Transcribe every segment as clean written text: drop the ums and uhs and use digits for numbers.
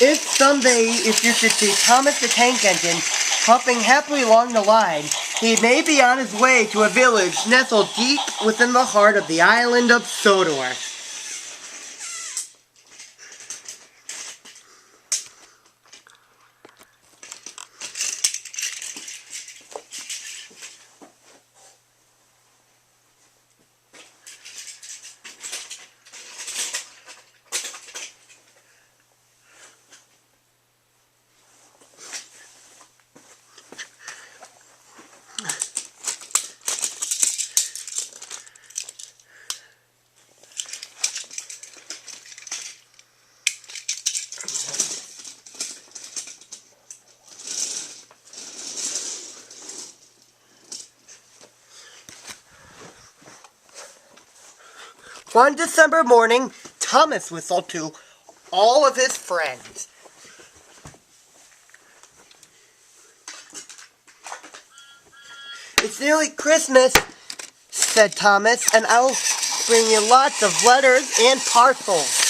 If you should see Thomas the Tank Engine puffing happily along the line, he may be on his way to a village nestled deep within the heart of the island of Sodor. One December morning, Thomas whistled to all of his friends. "It's nearly Christmas," said Thomas, "and I'll bring you lots of letters and parcels."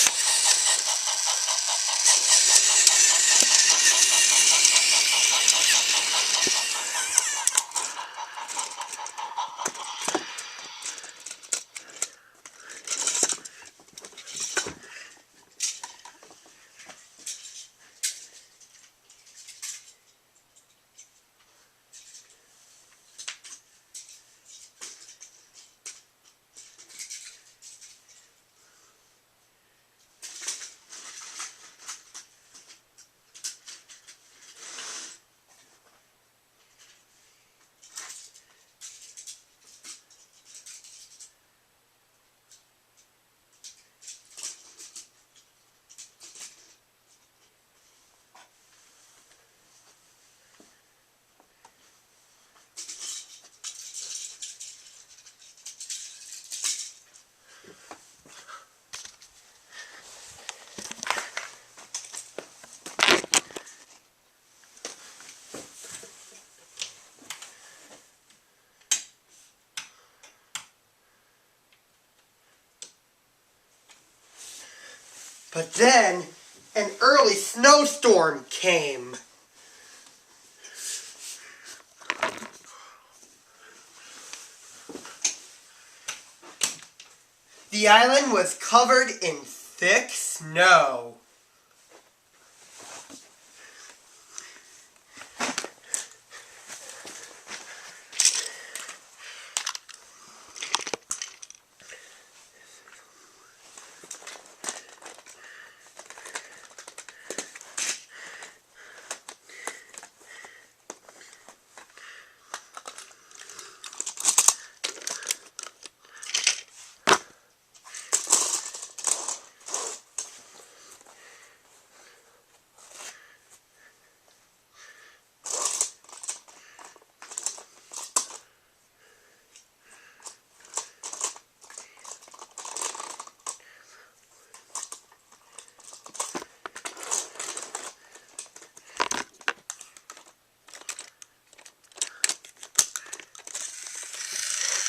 But then, an early snowstorm came. The island was covered in thick snow.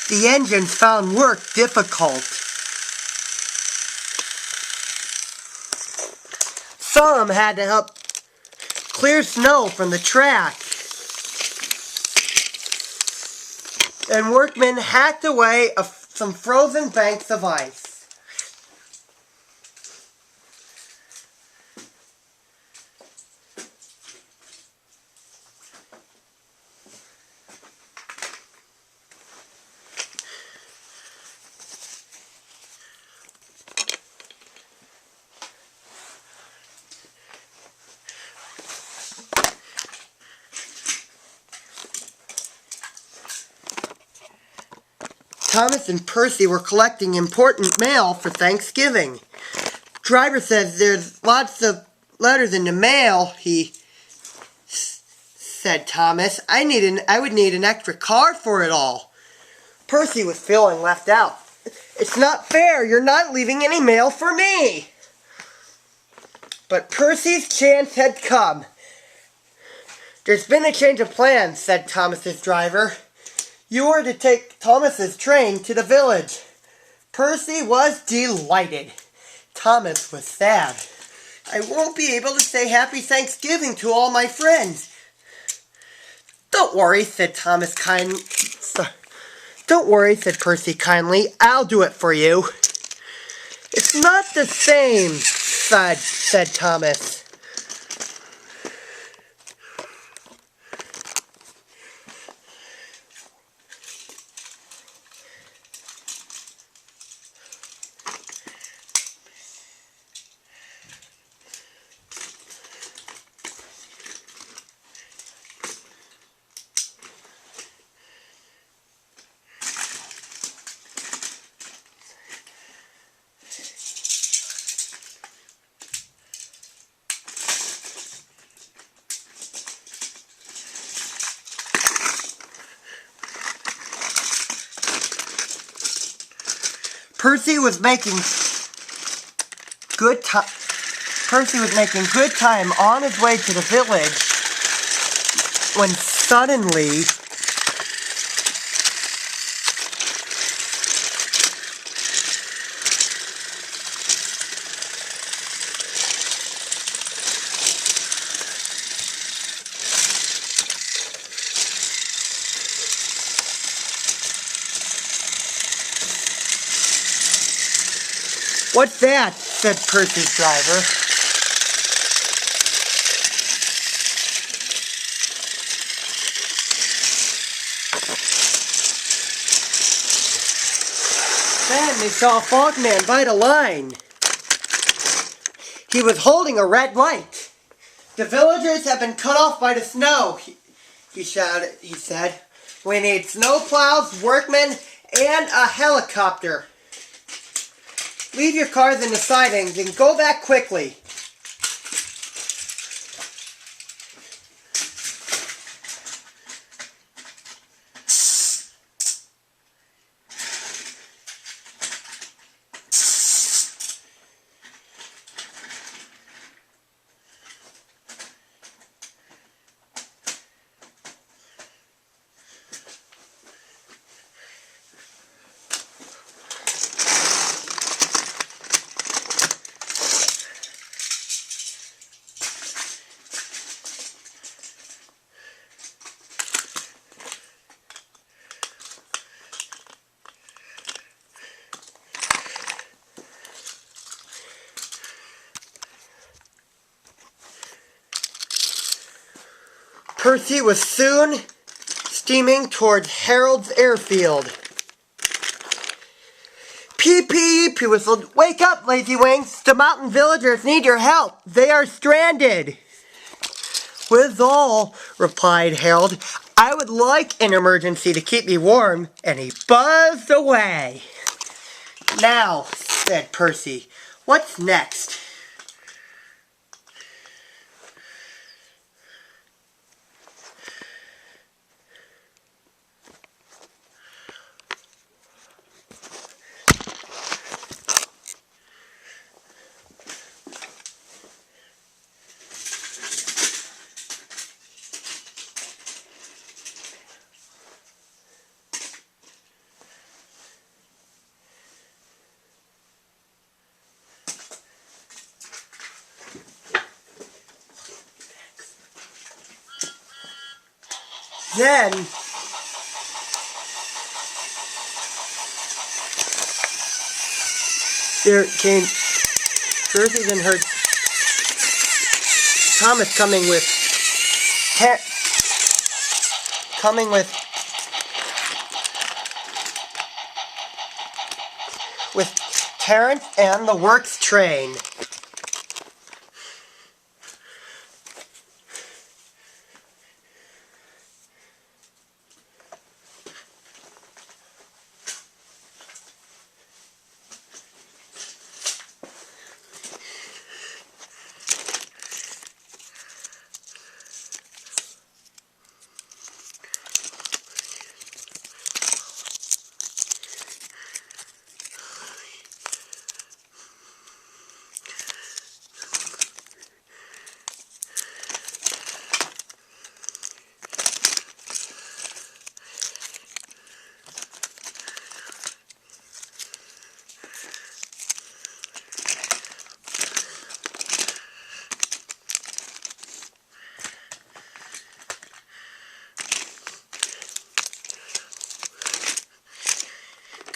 The engines found work difficult. Some had to help clear snow from the track. And workmen hacked away some frozen banks of ice. Thomas and Percy were collecting important mail for Thanksgiving. Driver says there's lots of letters in the mail, said Thomas. I would need an extra car for it all. Percy was feeling left out. "It's not fair. You're not leaving any mail for me." But Percy's chance had come. "There's been a change of plans," said Thomas's driver. "You are to take Thomas's train to the village." Percy was delighted. Thomas was sad. I won't be able to say Happy Thanksgiving to all my friends. Don't worry, said Thomas kindly. Don't worry, said Percy kindly. I'll do it for you. It's not the same, said Thomas. Percy was making good time on his way to the village when suddenly "What's that?" said Percy's driver. Then they saw a fogman by the line. He was holding a red light. "The villagers have been cut off by the snow," he shouted. He said, "We need snowplows, workmen, and a helicopter. Leave your cars in the sidings and go back quickly." Percy was soon steaming towards Harold's airfield. "Peep, peep," he whistled. "Wake up, Lazy Wings. The mountain villagers need your help. They are stranded." "With all," replied Harold. "I would like an emergency to keep me warm." And he buzzed away. "Now," said Percy, "what's next?" Then there came Percy then heard Thomas coming with Terence and the works train.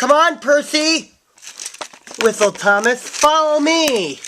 Come on, Percy, whistled Thomas. Follow me.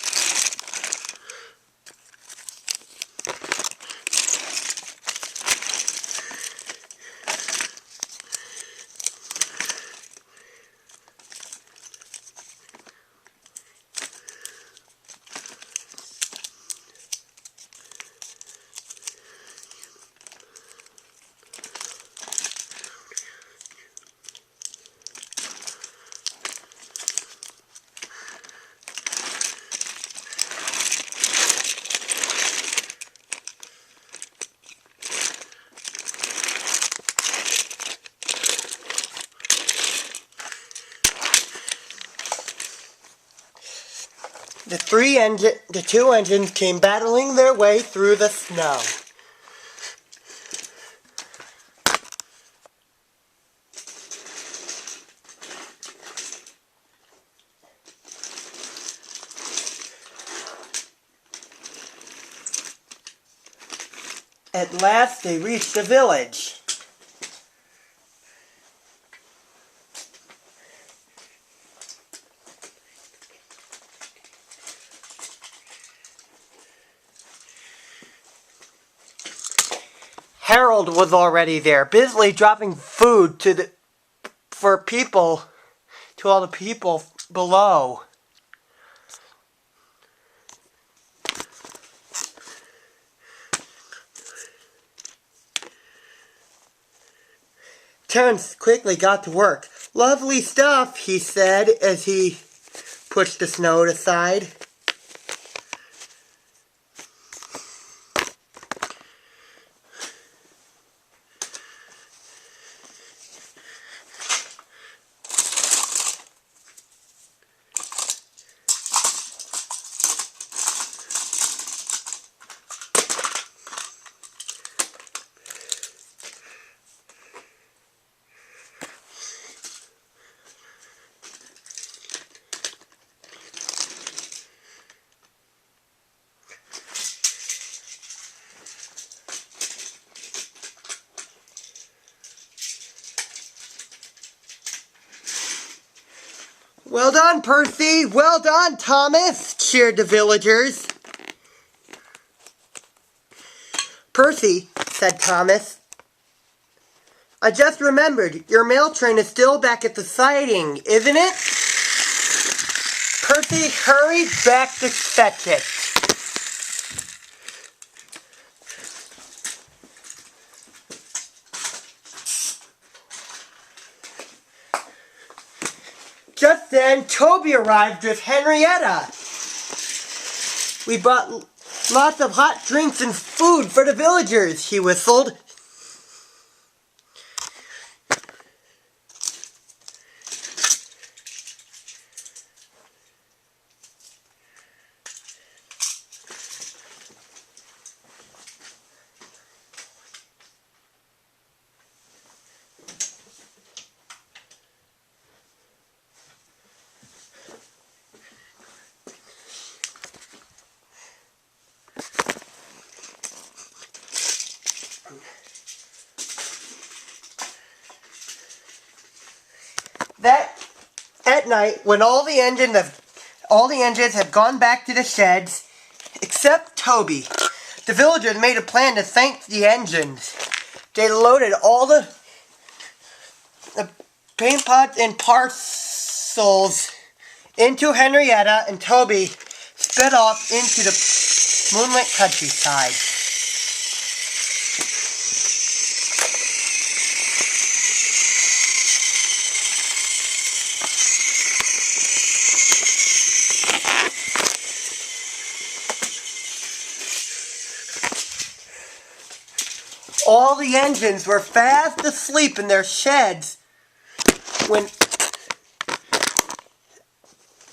The two engines came battling their way through the snow. At last they reached the village. Harold was already there, busily dropping food to all the people below. Terence quickly got to work. Lovely stuff, he said as he pushed the snow aside. Well done, Percy! Well done, Thomas! Cheered the villagers. Percy, said Thomas, I just remembered, your mail train is still back at the siding, isn't it? Percy hurried back to fetch it. Just then, Toby arrived with Henrietta. We brought lots of hot drinks and food for the villagers, he whistled. At night, when all the engines had gone back to the sheds, except Toby, the villagers made a plan to thank the engines. They loaded all the paint pots and parcels into Henrietta, and Toby sped off into the moonlit countryside. All the engines were fast asleep in their sheds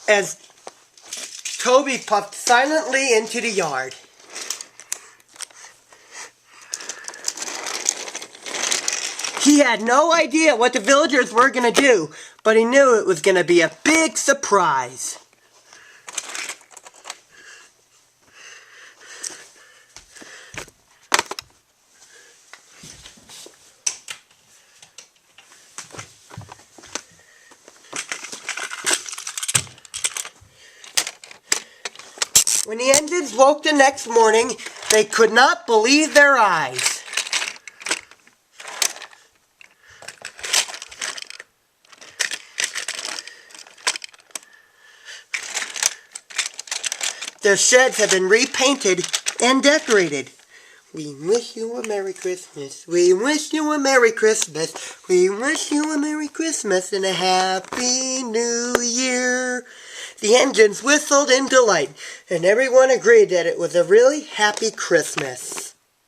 as Toby puffed silently into the yard. He had no idea what the villagers were going to do, but he knew it was going to be a big surprise. When the engines woke the next morning, they could not believe their eyes. Their sheds have been repainted and decorated. We wish you a Merry Christmas. We wish you a Merry Christmas. We wish you a Merry Christmas and a Happy New Year. The engines whistled in delight, and everyone agreed that it was a really happy Christmas.